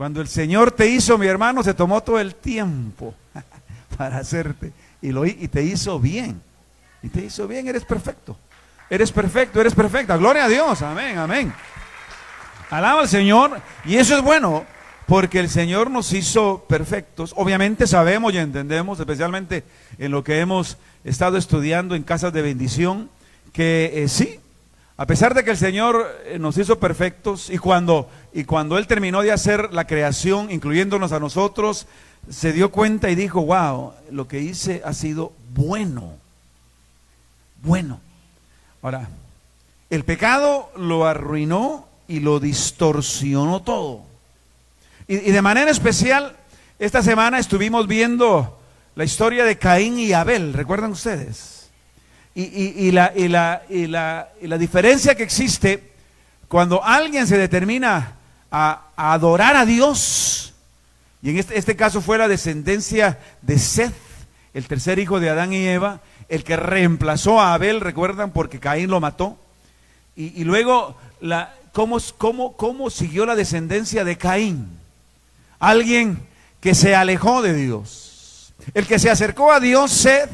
Cuando el Señor te hizo, mi hermano, se tomó todo el tiempo para hacerte y te hizo bien. Y te hizo bien, eres perfecto. Eres perfecto, eres perfecta. Gloria a Dios, amén, amén. Alaba al Señor, y eso es bueno, porque el Señor nos hizo perfectos. Obviamente sabemos y entendemos, especialmente en lo que hemos estado estudiando en Casas de Bendición, que sí, a pesar de que el Señor nos hizo perfectos, y cuando Él terminó de hacer la creación, incluyéndonos a nosotros, se dio cuenta y dijo, wow, lo que hice ha sido bueno. Bueno. Ahora, el pecado lo arruinó y lo distorsionó todo. Y de manera especial, esta semana estuvimos viendo la historia de Caín y Abel, ¿recuerdan ustedes? Y la diferencia que existe cuando alguien se determina a adorar a Dios, y en este caso fue la descendencia de Seth, el tercer hijo de Adán y Eva, el que reemplazó a Abel, ¿recuerdan? Porque Caín lo mató. Y luego, ¿cómo siguió la descendencia de Caín? Alguien que se alejó de Dios. El que se acercó a Dios, Seth,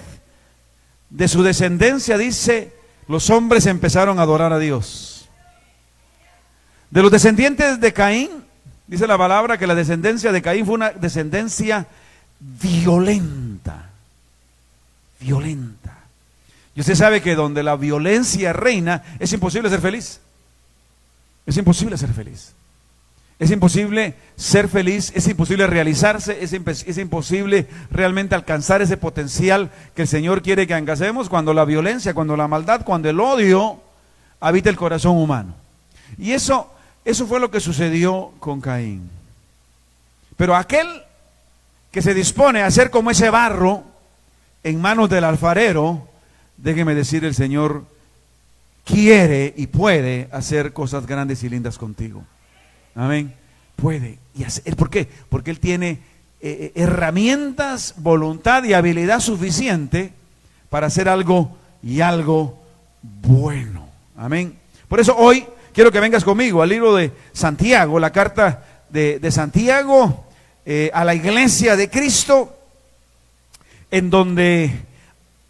de su descendencia, dice, los hombres empezaron a adorar a Dios. De los descendientes de Caín, dice la palabra que la descendencia de Caín fue una descendencia violenta. Violenta. Y usted sabe que donde la violencia reina, es imposible ser feliz. Es imposible ser feliz. Es imposible ser feliz, es imposible realizarse, es imposible realmente alcanzar ese potencial que el Señor quiere que alcancemos cuando la violencia, cuando la maldad, cuando el odio habita el corazón humano. Y eso fue lo que sucedió con Caín. Pero aquel que se dispone a ser como ese barro en manos del alfarero, déjeme decir, el Señor quiere y puede hacer cosas grandes y lindas contigo. Amén. Puede. Y hacer, ¿por qué? Porque Él tiene herramientas, voluntad y habilidad suficiente para hacer algo y algo bueno. Amén. Por eso hoy quiero que vengas conmigo al libro de Santiago, la carta de Santiago a la iglesia de Cristo, en donde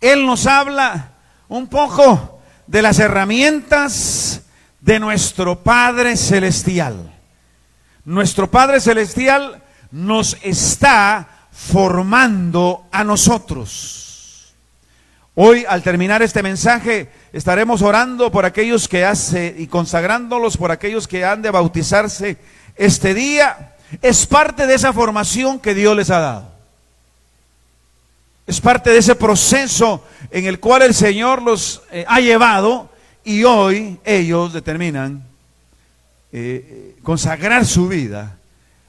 Él nos habla un poco de las herramientas de nuestro Padre Celestial. Nuestro Padre Celestial nos está formando a nosotros. Hoy, al terminar este mensaje, estaremos orando por aquellos que y consagrándolos por aquellos que han de bautizarse este día. Es parte de esa formación que Dios les ha dado. Es parte de ese proceso en el cual el Señor los ha llevado, y hoy ellos determinan consagrar su vida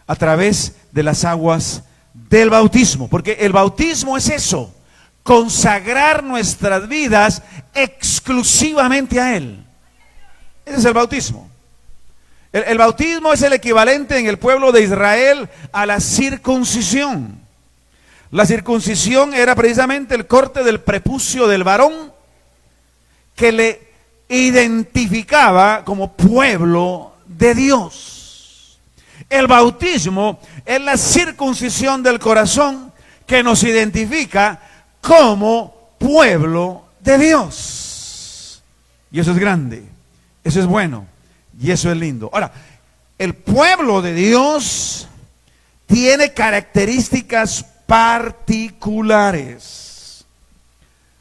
a través de las aguas del bautismo, porque el bautismo es eso, consagrar nuestras vidas exclusivamente a Él. Ese es el bautismo. El bautismo es el equivalente en el pueblo de Israel a la circuncisión. La circuncisión era precisamente el corte del prepucio del varón que le identificaba como pueblo de Dios. El bautismo es la circuncisión del corazón que nos identifica como pueblo de Dios. Y eso es grande, eso es bueno y eso es lindo. Ahora, el pueblo de Dios tiene características particulares.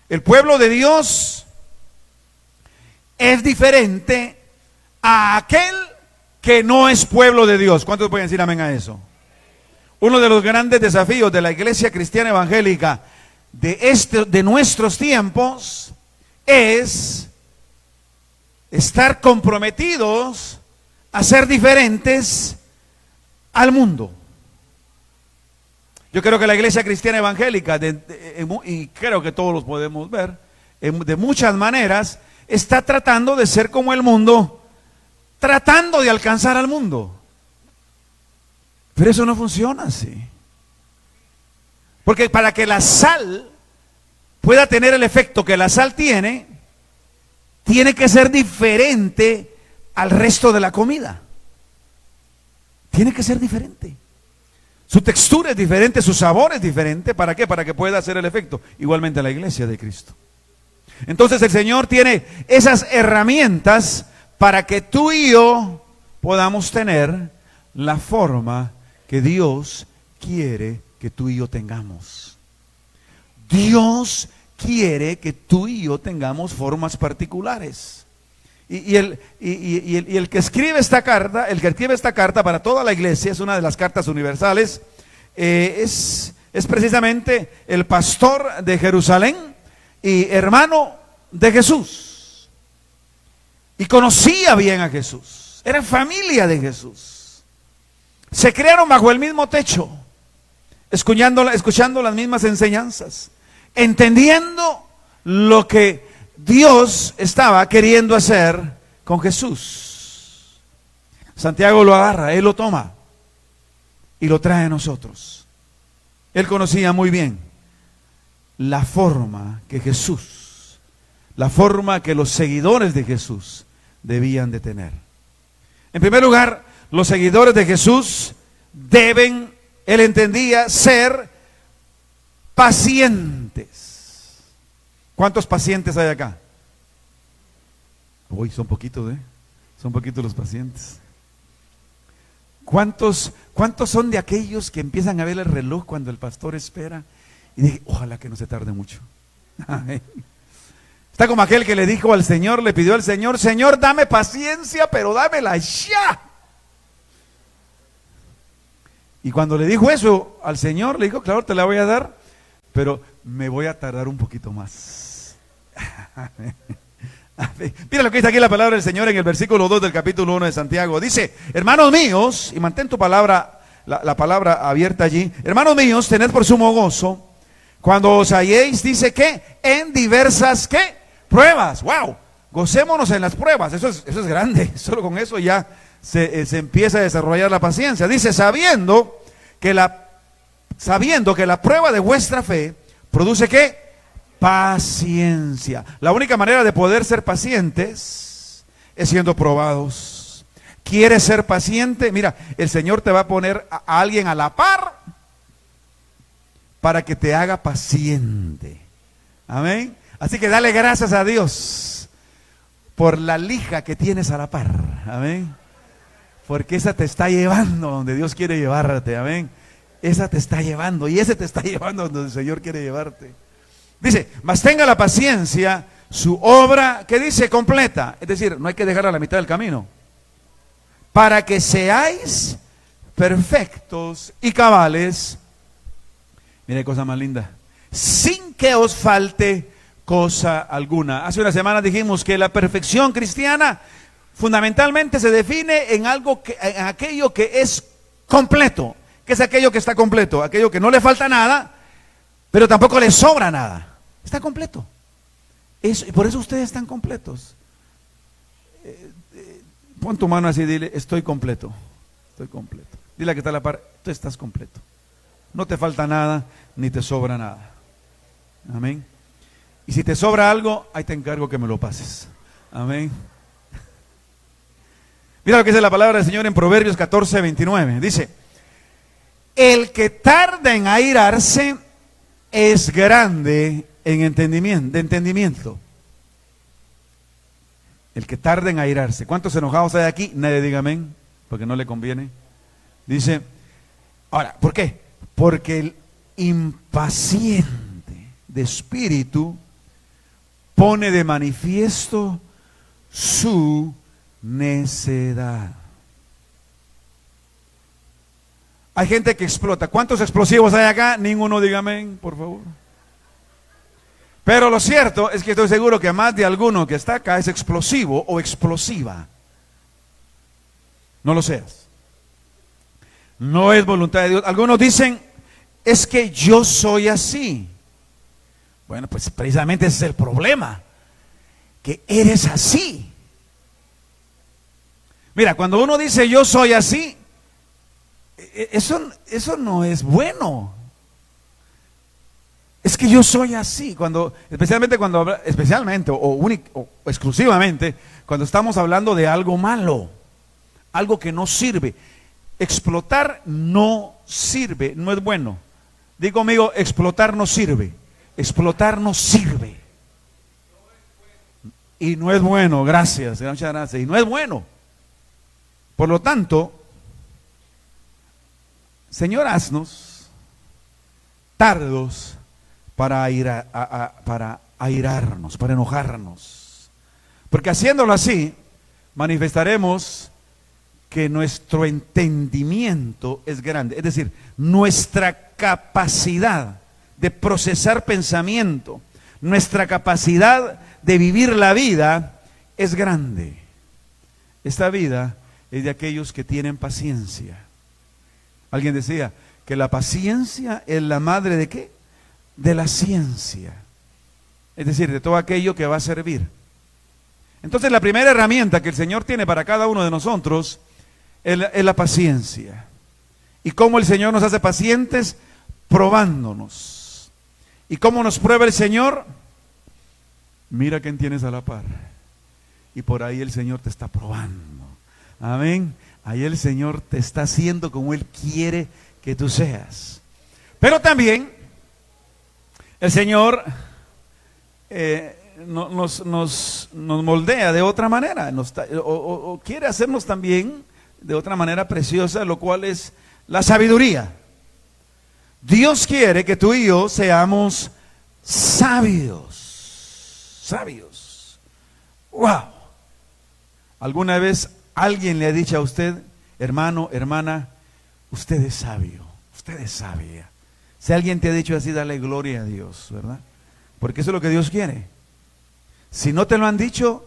El pueblo de Dios es diferente a aquel que no es pueblo de Dios. ¿Cuántos pueden decir amén a eso? Uno de los grandes desafíos de la iglesia cristiana evangélica de nuestros tiempos es estar comprometidos a ser diferentes al mundo. Yo creo que la iglesia cristiana evangélica, y creo que todos los podemos ver, de muchas maneras, está tratando de ser como el mundo, tratando de alcanzar al mundo. Pero eso no funciona así. Porque para que la sal pueda tener el efecto que la sal tiene que ser diferente al resto de la comida. tiene que ser diferente. Su textura es diferente, su sabor es diferente. ¿Para qué? Para que pueda hacer el efecto. Igualmente la iglesia de Cristo. Entonces el Señor tiene esas herramientas para que tú y yo podamos tener la forma que Dios quiere que tú y yo tengamos. Dios quiere que tú y yo tengamos formas particulares. Y el que escribe esta carta, para toda la iglesia, es una de las cartas universales, es precisamente el pastor de Jerusalén y hermano de Jesús. Y conocía bien a Jesús, era familia de Jesús. Se criaron bajo el mismo techo, escuchando las mismas enseñanzas, entendiendo lo que Dios estaba queriendo hacer con Jesús. Santiago lo agarra, él lo toma y lo trae a nosotros. Él conocía muy bien la forma que Jesús, la forma que los seguidores de Jesús debían de tener. En primer lugar, los seguidores de Jesús deben, él entendía, ser pacientes. ¿Cuántos pacientes hay acá? Uy, son poquitos, son poquitos los pacientes. ¿Cuántos son de aquellos que empiezan a ver el reloj cuando el pastor espera? Y dije, ojalá que no se tarde mucho. Está como aquel que le dijo al Señor, le pidió al Señor, Señor, dame paciencia, pero dámela ya. Y cuando le dijo eso al Señor, le dijo, claro, te la voy a dar, pero me voy a tardar un poquito más. Mira lo que dice aquí la palabra del Señor en el versículo 2 del capítulo 1 de Santiago. Dice, hermanos míos, y mantén tu palabra, la palabra abierta allí. Hermanos míos, tened por sumo gozo cuando os halléis, dice que en diversas, ¿qué? Pruebas. Wow, gocémonos en las pruebas. Eso es grande. Solo con eso ya se empieza a desarrollar la paciencia. Dice, sabiendo que la prueba de vuestra fe produce, ¿qué? Paciencia. La única manera de poder ser pacientes es siendo probados. ¿Quieres ser paciente? Mira, el Señor te va a poner a alguien a la par para que te haga paciente. Amén. Así que dale gracias a Dios por la lija que tienes a la par. Amén. Porque esa te está llevando donde Dios quiere llevarte. Amén. Esa te está llevando y ese te está llevando donde el Señor quiere llevarte. Dice, mas tenga la paciencia su obra, que dice, completa. Es decir, no hay que dejarla a la mitad del camino. Para que seáis perfectos y cabales. Mire, cosa más linda. Sin que os falte cosa alguna. Hace una semana dijimos que la perfección cristiana fundamentalmente se define en aquello que es completo. ¿Qué es aquello que está completo? Aquello que no le falta nada, pero tampoco le sobra nada. Está completo. Y por eso ustedes están completos. Pon tu mano así y dile, estoy completo. Estoy completo. Dile a que está a la par, tú estás completo. No te falta nada, ni te sobra nada. Amén. Y si te sobra algo, ahí te encargo que me lo pases. Amén. Mira lo que dice la palabra del Señor en Proverbios 14:29. Dice, el que tarda en airarse es grande en entendimiento. El que tarda en airarse. ¿Cuántos enojados hay aquí? Nadie diga amén, porque no le conviene. Dice, ahora, ¿por qué? Porque el impaciente de espíritu pone de manifiesto su necedad. Hay gente que explota. ¿Cuántos explosivos hay acá? Ninguno diga amén, por favor. Pero lo cierto es que estoy seguro que más de alguno que está acá es explosivo o explosiva. No lo seas. No es voluntad de Dios. Algunos dicen, es que yo soy así. Bueno, pues precisamente ese es el problema, que eres así. Mira, cuando uno dice yo soy así, eso no es bueno. Es que yo soy así, especialmente o exclusivamente cuando estamos hablando de algo malo, algo que no sirve. explotar no sirve, no es bueno. Digo conmigo, explotar no sirve. Explotar no sirve. Y no es bueno, gracias, muchas gracias. Y no es bueno. Por lo tanto, Señor, haznos tardos para airarnos, para enojarnos. Porque haciéndolo así, manifestaremos que nuestro entendimiento es grande. Es decir, nuestra capacidad de procesar pensamiento, nuestra capacidad de vivir la vida es grande. Esta vida es de aquellos que tienen paciencia. Alguien decía que la paciencia es la madre ¿de qué? De la ciencia. Es decir, de todo aquello que va a servir. Entonces la primera herramienta que el Señor tiene para cada uno de nosotros es la paciencia. ¿Y cómo el Señor nos hace pacientes? Probándonos. ¿Y cómo nos prueba el Señor? Mira quién tienes a la par. Y por ahí el Señor te está probando. Amén. Ahí el Señor te está haciendo como Él quiere que tú seas. Pero también el Señor nos moldea de otra manera, o quiere hacernos también de otra manera preciosa, lo cual es la sabiduría. Dios quiere que tú y yo seamos sabios. Sabios. ¡Wow! ¿Alguna vez alguien le ha dicho a usted, hermano, hermana, usted es sabio, usted es sabia? Si alguien te ha dicho así, dale gloria a Dios, ¿verdad? Porque eso es lo que Dios quiere. Si no te lo han dicho,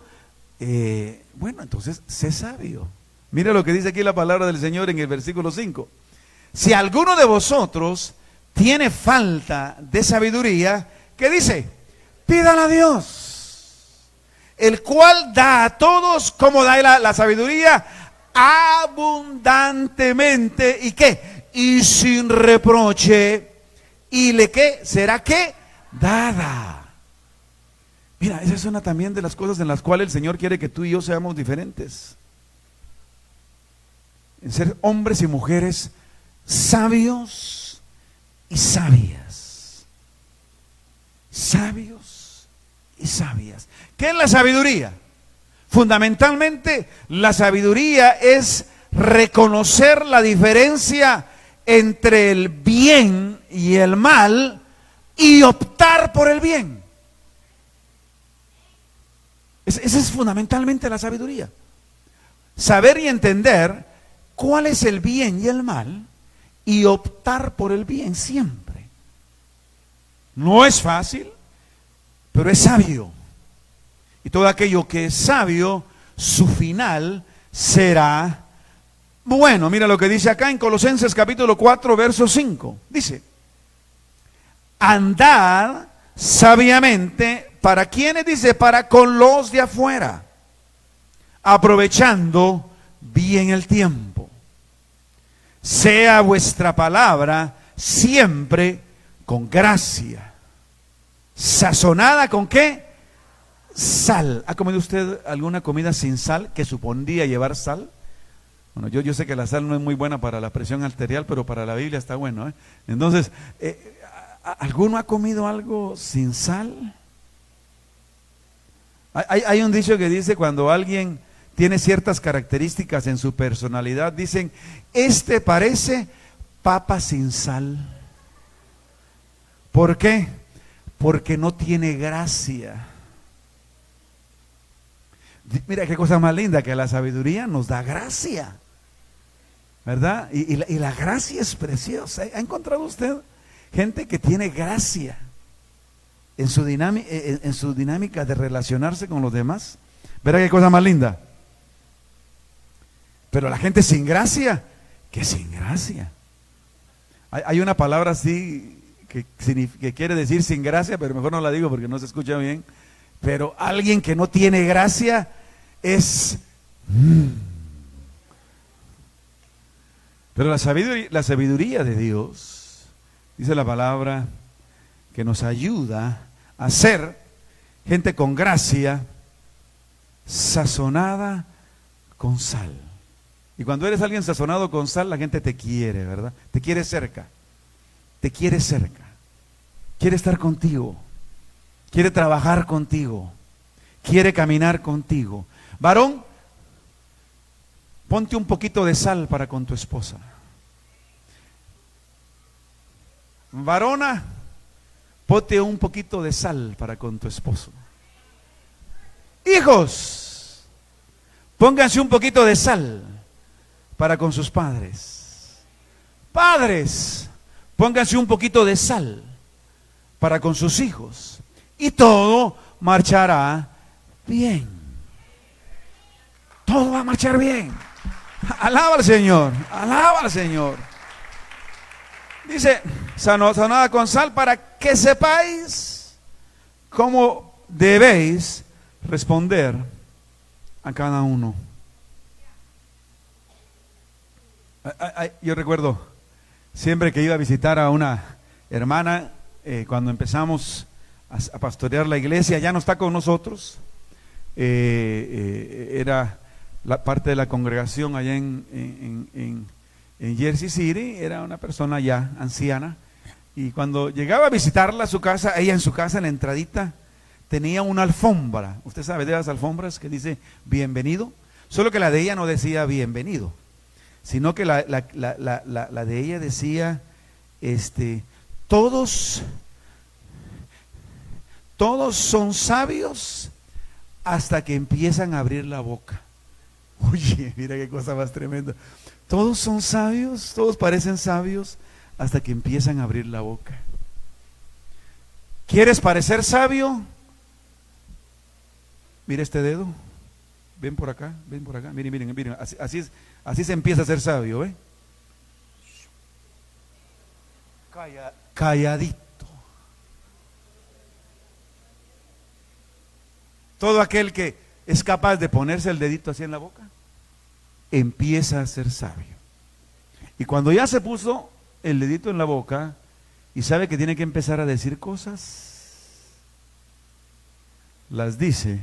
bueno, entonces sé sabio. Mira lo que dice aquí la palabra del Señor en el versículo 5. Si alguno de vosotros tiene falta de sabiduría, ¿qué dice? Pídala a Dios, el cual da a todos, como da la sabiduría, abundantemente. ¿Y qué? Y sin reproche. ¿Y le qué? ¿Será qué? Dada. Mira, esa es una también de las cosas en las cuales el Señor quiere que tú y yo seamos diferentes. En ser hombres y mujeres sabios y sabias. Sabios y sabias. ¿Qué es la sabiduría? Fundamentalmente, la sabiduría es reconocer la diferencia entre el bien y el mal y optar por el bien. Esa es fundamentalmente la sabiduría. Saber y entender cuál es el bien y el mal y optar por el bien siempre. No es fácil, pero es sabio. Y todo aquello que es sabio, su final será bueno. Mira lo que dice acá en Colosenses capítulo 4, verso 5. Dice, andad sabiamente, ¿para quiénes? Dice, para con los de afuera, aprovechando bien el tiempo. Sea vuestra palabra siempre con gracia, sazonada ¿con qué? Sal. ¿Ha comido usted alguna comida sin sal que supondría llevar sal? Bueno, yo sé que la sal no es muy buena para la presión arterial, pero para la Biblia está bueno, ¿eh? Entonces, ¿alguno ha comido algo sin sal? Hay un dicho que dice, cuando alguien tiene ciertas características en su personalidad, dicen, este parece papa sin sal. ¿Por qué? Porque no tiene gracia. Mira qué cosa más linda, que la sabiduría nos da gracia, ¿verdad? Y la gracia es preciosa. ¿Ha encontrado usted gente que tiene gracia en su dinámica de relacionarse con los demás? ¿Verdad qué cosa más linda? Pero la gente sin gracia, ¿qué sin gracia? Hay una palabra así que quiere decir sin gracia, pero mejor no la digo porque no se escucha bien. Pero alguien que no tiene gracia es... Pero la sabiduría de Dios, dice la palabra, que nos ayuda a ser gente con gracia, sazonada con sal. Y cuando eres alguien sazonado con sal, la gente te quiere, ¿verdad? Te quiere cerca. Te quiere cerca. Quiere estar contigo. Quiere trabajar contigo. Quiere caminar contigo. Varón, ponte un poquito de sal para con tu esposa. Varona, ponte un poquito de sal para con tu esposo. Hijos, pónganse un poquito de sal para con sus padres. Padres, pónganse un poquito de sal para con sus hijos. Y todo marchará bien. Todo va a marchar bien. Alaba al Señor, alaba al Señor. Dice, sazonada con sal para que sepáis cómo debéis responder a cada uno. Yo recuerdo siempre que iba a visitar a una hermana, cuando empezamos a pastorear la iglesia, ya no está con nosotros, era la parte de la congregación allá en Jersey City, era una persona ya anciana, y cuando llegaba a visitarla a su casa, ella en su casa, en la entradita, tenía una alfombra. Usted sabe de las alfombras que dice bienvenido, solo que la de ella no decía bienvenido, sino que la de ella decía, todos son sabios hasta que empiezan a abrir la boca. Oye, mira qué cosa más tremenda. Todos son sabios, todos parecen sabios hasta que empiezan a abrir la boca. ¿Quieres parecer sabio? Mira este dedo. Ven por acá, ven por acá. Miren, miren, miren. Así se empieza a ser sabio, ¿ve? Calladito. Todo aquel que es capaz de ponerse el dedito así en la boca, empieza a ser sabio. Y cuando ya se puso el dedito en la boca y sabe que tiene que empezar a decir cosas, las dice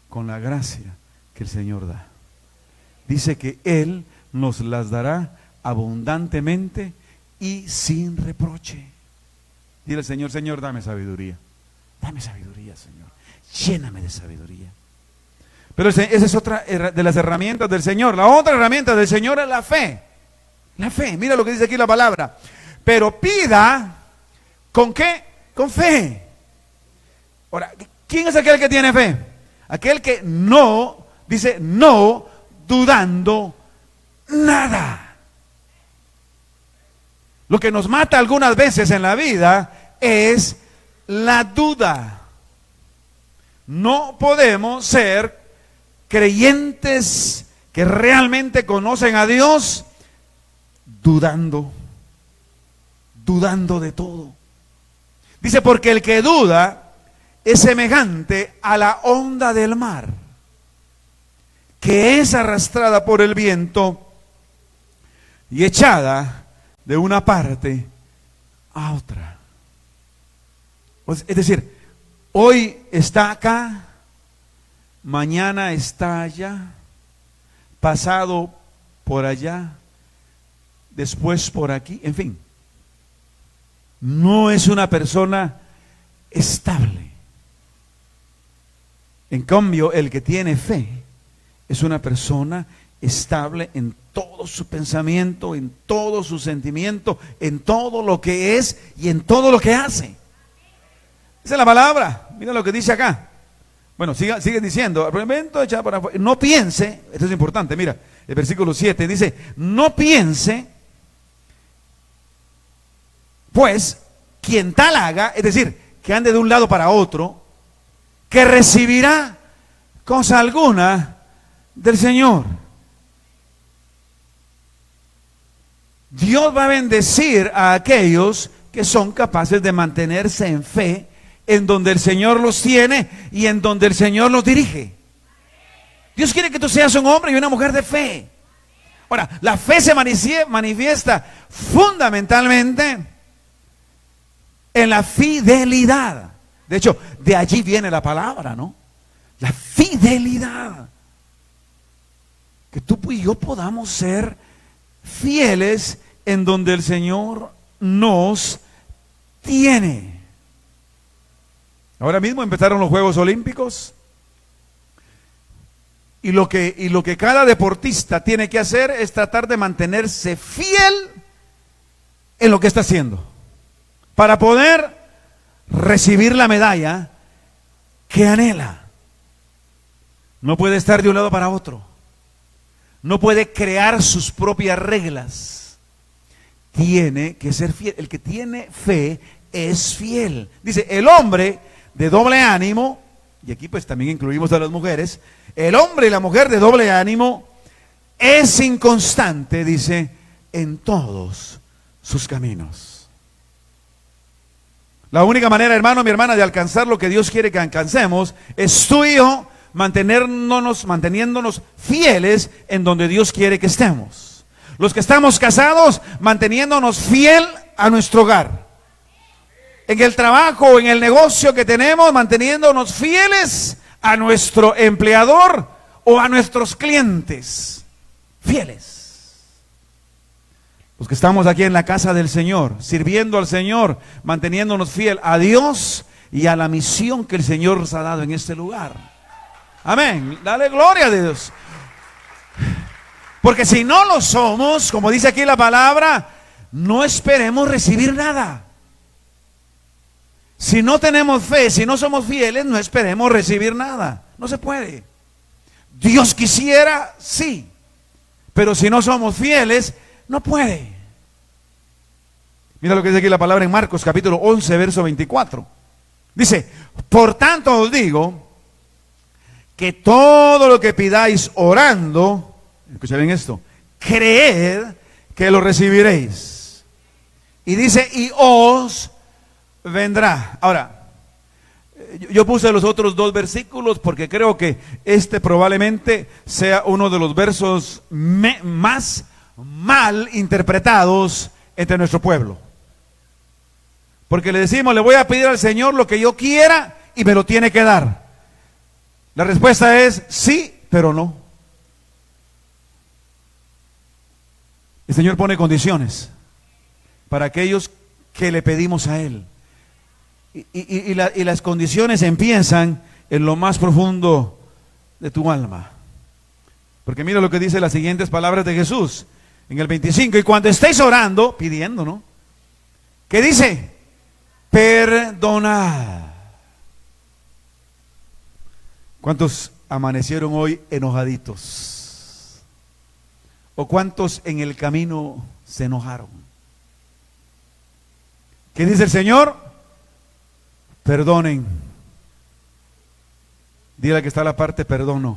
con la gracia que el Señor da. Dice que Él nos las dará abundantemente y sin reproche. Dile al Señor, Señor, dame sabiduría. Dame sabiduría, Señor. Lléname de sabiduría. Pero esa es otra de las herramientas del Señor. La otra herramienta del Señor es la fe. La fe, mira lo que dice aquí la palabra. Pero pida, ¿con qué? Con fe. Ahora, ¿quién es aquel que tiene fe? Aquel que no, dice, no dudando nada. Lo que nos mata algunas veces en la vida es la duda. No podemos ser creyentes que realmente conocen a Dios dudando de todo. Dice, porque el que duda es semejante a la onda del mar, que es arrastrada por el viento y echada de una parte a otra. Es decir, hoy está acá, mañana está allá, pasado por allá, después por aquí, en fin. No es una persona estable. En cambio, el que tiene fe es una persona estable en todo su pensamiento, en todo su sentimiento, en todo lo que es y en todo lo que hace. Esa es la palabra. Mira lo que dice acá. Bueno, sigue diciendo, no piense, esto es importante, mira, el versículo 7 dice, no piense, pues, quien tal haga, es decir, que ande de un lado para otro, que recibirá cosa alguna del Señor. Dios va a bendecir a aquellos que son capaces de mantenerse en fe, en donde el Señor los tiene y en donde el Señor los dirige. Dios quiere que tú seas un hombre y una mujer de fe. Ahora, la fe se manifiesta fundamentalmente en la fidelidad. De hecho, de allí viene la palabra, ¿no? La fidelidad. que tú y yo podamos ser fieles en donde el Señor nos tiene. Ahora mismo empezaron los Juegos Olímpicos y lo que cada deportista tiene que hacer es tratar de mantenerse fiel en lo que está haciendo para poder recibir la medalla que anhela. No puede estar de un lado para otro. No puede crear sus propias reglas. Tiene que ser fiel. El que tiene fe es fiel. Dice, el hombre de doble ánimo, y aquí pues también incluimos a las mujeres, el hombre y la mujer de doble ánimo es inconstante, dice, en todos sus caminos. La única manera, hermano, mi hermana, de alcanzar lo que Dios quiere que alcancemos es tú y yo manteniéndonos fieles en donde Dios quiere que estemos. Los que estamos casados, manteniéndonos fiel a nuestro hogar. En el trabajo o en el negocio que tenemos, manteniéndonos fieles a nuestro empleador o a nuestros clientes. Fieles. Los que estamos aquí en la casa del Señor, sirviendo al Señor, manteniéndonos fiel a Dios y a la misión que el Señor nos ha dado en este lugar. Amén. Dale gloria a Dios. Porque si no lo somos, como dice aquí la palabra, no esperemos recibir nada. Si no tenemos fe, si no somos fieles, no esperemos recibir nada. No se puede. Dios quisiera, sí. Pero si no somos fieles, no puede. Mira lo que dice aquí la palabra en Marcos capítulo 11, verso 24. Dice, por tanto os digo que todo lo que pidáis orando, escuchen bien esto, creed que lo recibiréis. Y dice, y os vendrá. Ahora, yo puse los otros dos versículos porque creo que este probablemente sea uno de los versos más mal interpretados entre nuestro pueblo. Porque le decimos, le voy a pedir al Señor lo que yo quiera y me lo tiene que dar. La respuesta es sí, pero no. El Señor pone condiciones para aquellos que le pedimos a Él. Y las condiciones empiezan en lo más profundo de tu alma. Porque mira lo que dice las siguientes palabras de Jesús en el 25. Y cuando estéis orando, pidiendo, ¿no? ¿Qué dice? Perdonad. ¿Cuántos amanecieron hoy enojaditos? ¿O cuántos en el camino se enojaron? ¿Qué dice el Señor? Perdonen. Dile que está la parte perdono.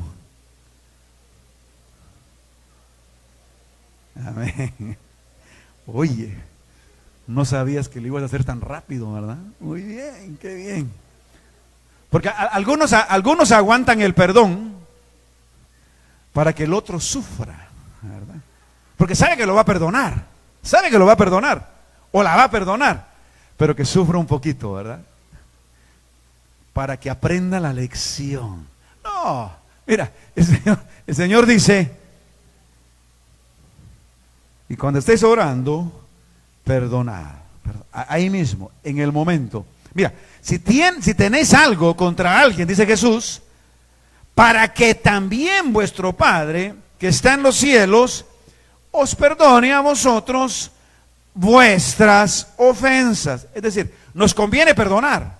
Amén. Oye, no sabías que lo ibas a hacer tan rápido, ¿verdad? Muy bien, qué bien. Porque algunos aguantan el perdón para que el otro sufra, ¿verdad? Porque sabe que lo va a perdonar. Sabe que lo va a perdonar. O la va a perdonar. Pero que sufra un poquito, ¿verdad? Para que aprenda la lección. No, mira, el Señor dice, y cuando estéis orando, perdonad. Ahí mismo, en el momento. Mira, si tenéis algo contra alguien, dice Jesús, para que también vuestro Padre, que está en los cielos, os perdone a vosotros vuestras ofensas. Es decir, nos conviene perdonar.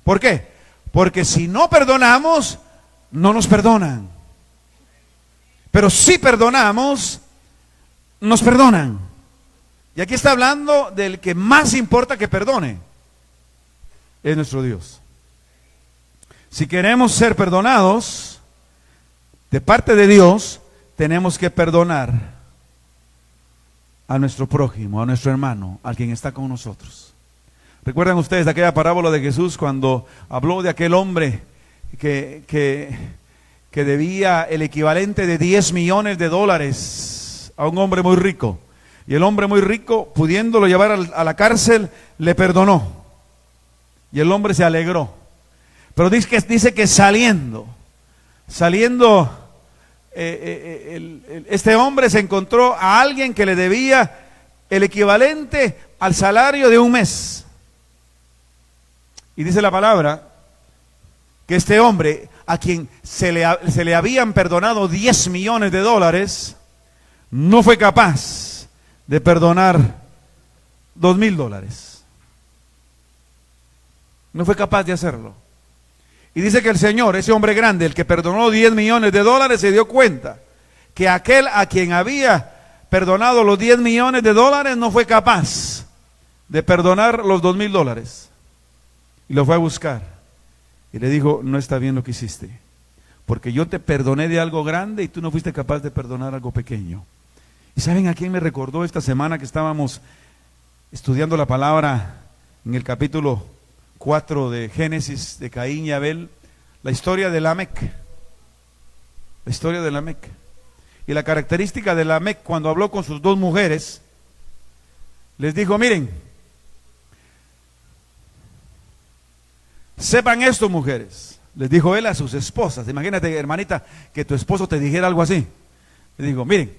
¿Por qué? Porque si no perdonamos, no nos perdonan. Pero si perdonamos, nos perdonan. Y aquí está hablando del que más importa que perdone. Es nuestro Dios. Si queremos ser perdonados de parte de Dios, tenemos que perdonar a nuestro prójimo, a nuestro hermano, a quien está con nosotros. ¿Recuerdan ustedes de aquella parábola de Jesús cuando habló de aquel hombre que debía el equivalente de 10 millones de dólares a un hombre muy rico? Y el hombre muy rico, pudiéndolo llevar a la cárcel, le perdonó. Y el hombre se alegró. Pero dice que saliendo este hombre se encontró a alguien que le debía el equivalente al salario de un mes. Y dice la palabra que este hombre, a quien se le habían perdonado 10 millones de dólares, no fue capaz de perdonar $2,000. No fue capaz de hacerlo. Y dice que el Señor, ese hombre grande, el que perdonó 10 millones de dólares, se dio cuenta que aquel a quien había perdonado los 10 millones de dólares no fue capaz de perdonar los $2,000. Y lo fue a buscar. Y le dijo, no está bien lo que hiciste, porque yo te perdoné de algo grande y tú no fuiste capaz de perdonar algo pequeño. ¿Y saben a quién me recordó esta semana que estábamos estudiando la palabra en el capítulo 4 de Génesis, de Caín y Abel? La historia de Lamec. La historia de Lamec. Y la característica de Lamec cuando habló con sus 2 mujeres, les dijo, miren, sepan esto, mujeres, les dijo él a sus esposas. Imagínate, hermanita, que tu esposo te dijera algo así. Le digo, miren,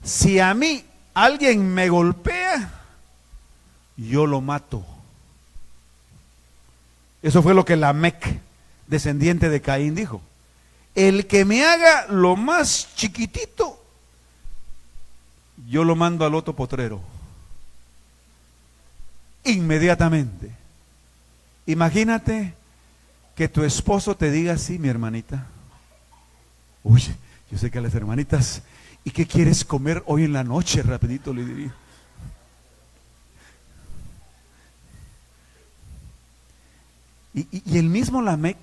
si a mí alguien me golpea, yo lo mato. Eso fue lo que Lamec, descendiente de Caín, dijo. El que me haga lo más chiquitito, yo lo mando al otro potrero. Inmediatamente. Imagínate que tu esposo te diga así, mi hermanita. Uy, yo sé que a las hermanitas, ¿y qué quieres comer hoy en la noche? Rapidito le diría. Y el mismo Lamec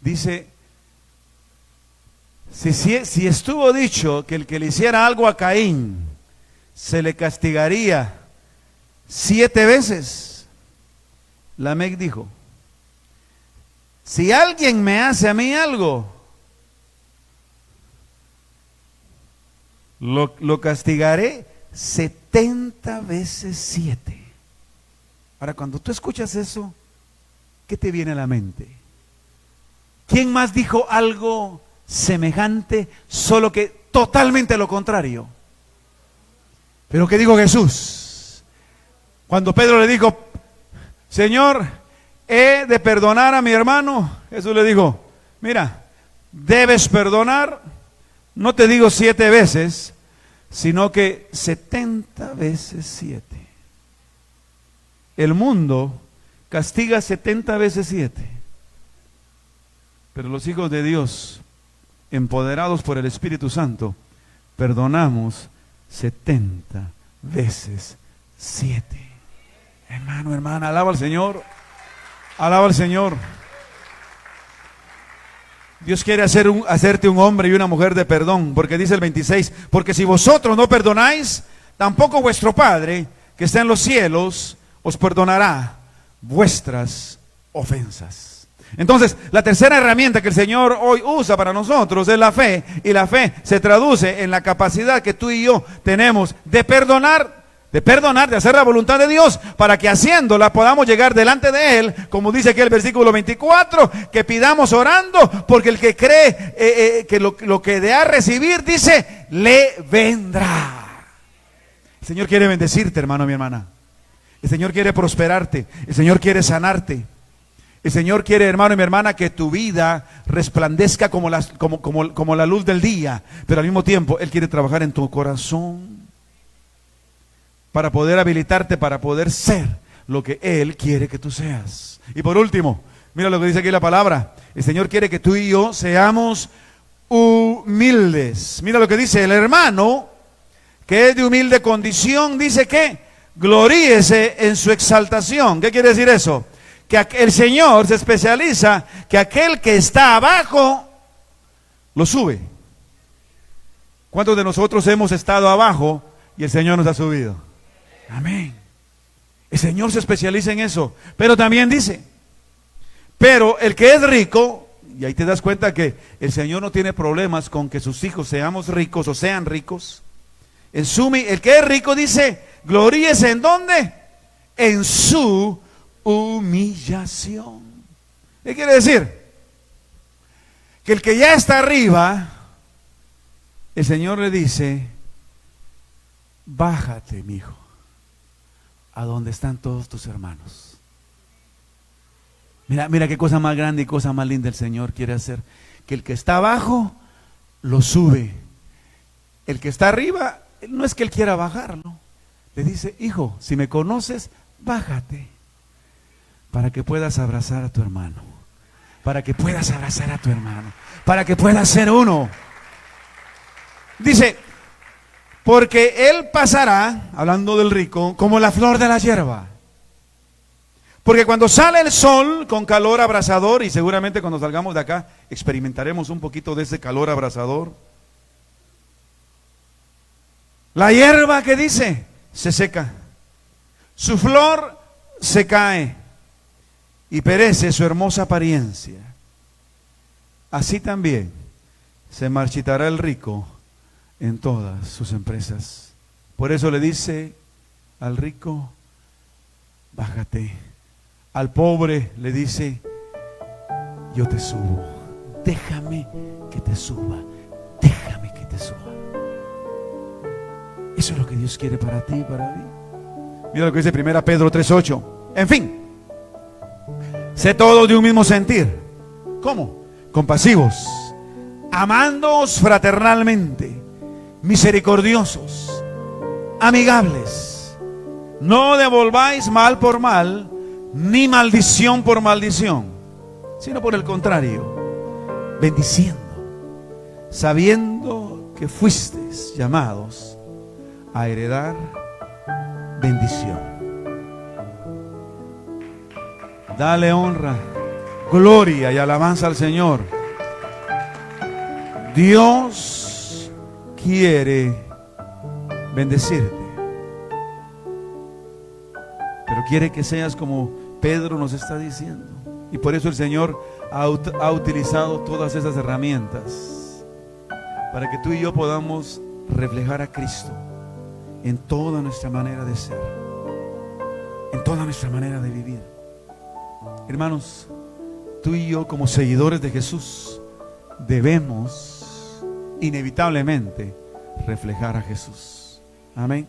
dice, si estuvo dicho que el que le hiciera algo a Caín se le castigaría 7 veces, Lamec dijo, si alguien me hace a mí algo, lo castigaré 70 veces 7. Ahora, cuando tú escuchas eso, ¿qué te viene a la mente? ¿Quién más dijo algo semejante, solo que totalmente lo contrario? Pero ¿qué dijo Jesús? Cuando Pedro le dijo, Señor, he de perdonar a mi hermano, Jesús le dijo, mira, debes perdonar, no te digo 7 veces, sino que 70 veces 7. El mundo castiga 70 veces 7. Pero los hijos de Dios, empoderados por el Espíritu Santo, perdonamos 70 veces 7. Hermano, hermana, alaba al Señor. Alaba al Señor. Dios quiere hacerte un hombre y una mujer de perdón, porque dice el 26, porque si vosotros no perdonáis, tampoco vuestro Padre, que está en los cielos, os perdonará vuestras ofensas. Entonces, la tercera herramienta que el Señor hoy usa para nosotros es la fe, y la fe se traduce en la capacidad que tú y yo tenemos de perdonar, de hacer la voluntad de Dios, para que haciéndola podamos llegar delante de Él, como dice aquí el versículo 24, que pidamos orando, porque el que cree que lo que de a recibir, dice, le vendrá. El Señor quiere bendecirte, hermano, mi hermana. El Señor quiere prosperarte, el Señor quiere sanarte. El Señor quiere, hermano y mi hermana, que tu vida resplandezca como la luz del día, pero al mismo tiempo Él quiere trabajar en tu corazón para poder habilitarte, para poder ser lo que Él quiere que tú seas. Y por último, mira lo que dice aquí la palabra. El Señor quiere que tú y yo seamos humildes. Mira lo que dice el hermano, que es de humilde condición, dice que gloríese en su exaltación. ¿Qué quiere decir eso? Que el Señor se especializa que aquel que está abajo lo sube. ¿Cuántos de nosotros hemos estado abajo y el Señor nos ha subido? Amén. El Señor se especializa en eso. Pero también dice, pero el que es rico, y ahí te das cuenta que el Señor no tiene problemas con que sus hijos seamos ricos o sean ricos. El que es rico dice, gloríese ¿en dónde? En su humillación. ¿Qué quiere decir? que el que ya está arriba, el Señor le dice, bájate, mi hijo, a donde están todos tus hermanos. Mira qué cosa más grande y cosa más linda el Señor quiere hacer. Que el que está abajo lo sube. El que está arriba, no es que él quiera bajarlo. Le dice, hijo, si me conoces, bájate. Para que puedas abrazar a tu hermano. Para que puedas abrazar a tu hermano. Para que puedas ser uno. Dice, porque él pasará, hablando del rico, como la flor de la hierba. Porque cuando sale el sol con calor abrasador, y seguramente cuando salgamos de acá experimentaremos un poquito de ese calor abrasador, la hierba, que dice, se seca, su flor se cae y perece su hermosa apariencia. Así también se marchitará el rico en todas sus empresas. Por eso le dice al rico, bájate. Al pobre le dice, yo te subo, déjame que te suba, déjame que te suba. Eso es lo que Dios quiere para ti y para mí. Mira lo que dice 1 Pedro 3:8. En fin, sé todos de un mismo sentir. ¿Cómo? Compasivos, amándoos fraternalmente, misericordiosos, amigables. No devolváis mal por mal, ni maldición por maldición, sino por el contrario, bendiciendo, sabiendo que fuisteis llamados a heredar bendición. Dale honra, gloria y alabanza al Señor. Dios quiere bendecirte, pero quiere que seas como Pedro nos está diciendo. Y por eso el Señor ha utilizado todas esas herramientas para que tú y yo podamos reflejar a Cristo en toda nuestra manera de ser, en toda nuestra manera de vivir. Hermanos, tú y yo como seguidores de Jesús debemos inevitablemente reflejar a Jesús. Amén.